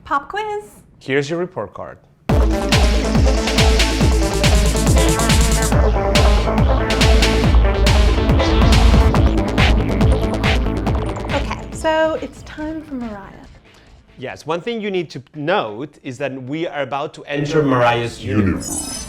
Pop quiz. Here's your report card. Okay, so it's time for Mariah. Yes, one thing you need to note is that we are about to enter Mariah's universe.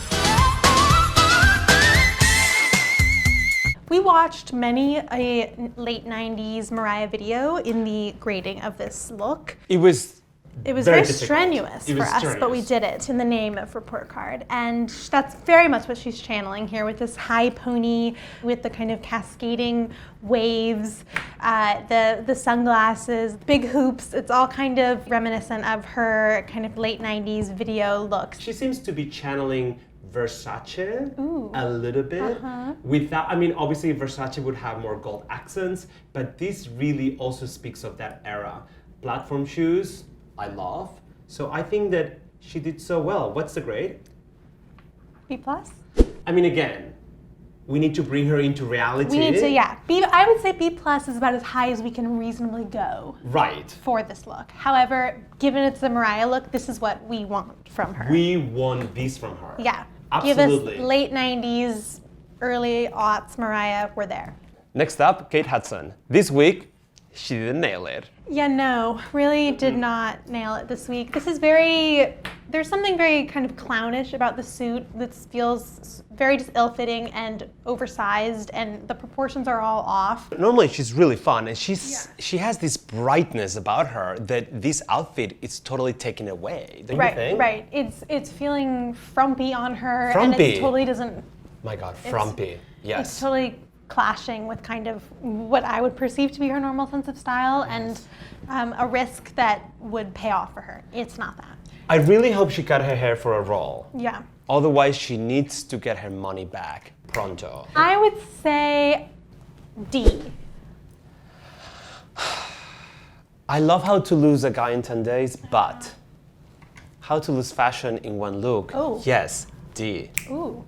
We watched many a late 90s Mariah video in the grading of this look. It was very strenuous for us, but we did it in the name of report card. And that's very much what she's channeling here with this high pony, with the kind of cascading waves, the sunglasses, big hoops. It's all kind of reminiscent of her kind of late 90s video looks. She seems to be channeling Versace a little bit. Without, I mean, obviously Versace would have more gold accents, but this really also speaks of that era. Platform shoes, I love. So I think that she did so well. What's the grade? B+. I mean, again, we need to bring her into reality. We need to, yeah. I would say B+ is about as high as we can reasonably go. Right. For this look. However, given it's the Mariah look, this is what we want from her. We want this from her. Yeah. Absolutely. Give us late 90s, early aughts Mariah, we're there. Next up, Kate Hudson. This week, she didn't nail it. Yeah, no, really did not nail it this week. This is there's something very kind of clownish about the suit that feels very just ill-fitting and oversized, and the proportions are all off. Normally she's really fun, and she has this brightness about her that this outfit is totally taken away, don't you think? Right, it's feeling frumpy on her, Frumpy. and it totally doesn't... My God, frumpy, yes. It's totally clashing with kind of what I would perceive to be her normal sense of style, and a risk that would pay off for her. It's not that. I really hope she cut her hair for a role. Yeah. Otherwise, she needs to get her money back pronto. I would say D. I love How to Lose a Guy in 10 Days, but How to Lose Fashion in One Look, yes, D. Ooh.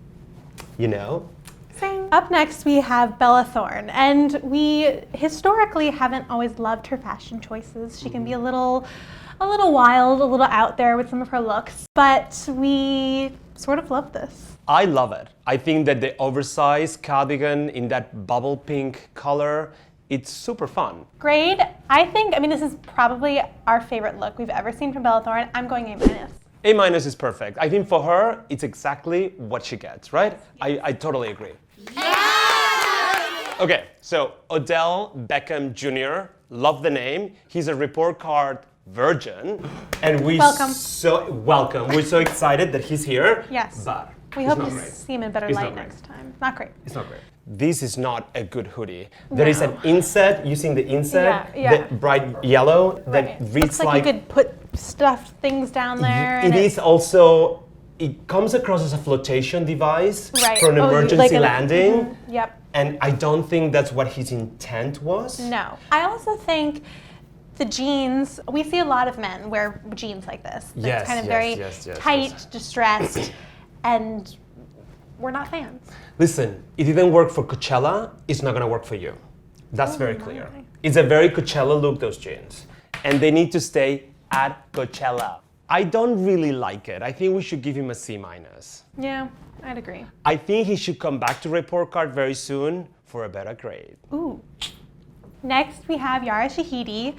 You know? Same. Up next, we have Bella Thorne, and we historically haven't always loved her fashion choices. She can be a little wild, a little out there with some of her looks, but we sort of love this. I love it. I think that the oversized cardigan in that bubble pink color, it's super fun. Grade, I mean, this is probably our favorite look we've ever seen from Bella Thorne. I'm going A-. A- is perfect. I think for her, it's exactly what she gets, right? I totally agree. Yeah! Okay, so Odell Beckham Jr., love the name. He's a report card virgin. And welcome. We're so excited that he's here. Yes. But we hope to see him in better light next time. Not great. It's not great. This is not a good hoodie. There is an inset, using the inset, the bright yellow, that reads looks like you could put stuffed things down there. It comes across as a flotation device for an emergency landing. Yep. And I don't think that's what his intent was. No. I also think the jeans, we see a lot of men wear jeans like this. That's kind of very tight, distressed, and we're not fans. Listen, it didn't work for Coachella, it's not gonna work for you. That's very clear. It's a very Coachella look, those jeans. And they need to stay at Coachella. I don't really like it. I think we should give him a C-. Yeah, I'd agree. I think he should come back to report card very soon for a better grade. Ooh. Next, we have Yara Shahidi,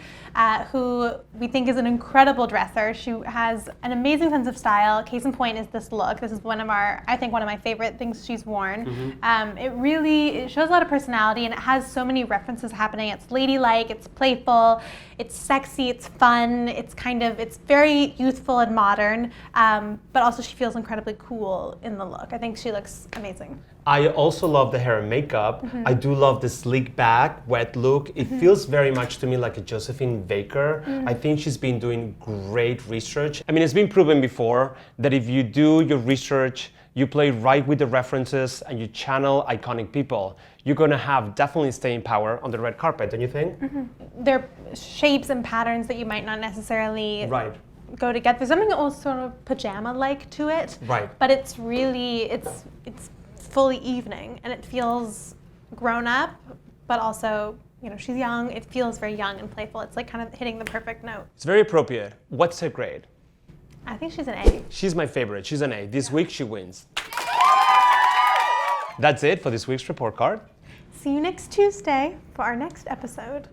who we think is an incredible dresser. She has an amazing sense of style. Case in point is this look. This is one of my favorite things she's worn. It shows a lot of personality, and it has so many references happening. It's ladylike, it's playful, it's sexy, it's fun, it's very youthful and modern, but also she feels incredibly cool in the look. I think she looks amazing. I also love the hair and makeup. I do love the sleek back, wet look. It feels very much to me like a Josephine Baker. I think she's been doing great research. I mean, it's been proven before that if you do your research, you play right with the references, and you channel iconic people, you're gonna have definitely staying power on the red carpet, don't you think? They're shapes and patterns that you might not necessarily go together. There's something almost sort of pajama-like to it. Right. But it's really, it's fully evening, and it feels grown up, but also you know, she's young. It feels very young and playful. It's like kind of hitting the perfect note. It's very appropriate. What's her grade? I think she's an A. She's my favorite. She's an A. This week she wins. That's it for this week's report card. See you next Tuesday for our next episode.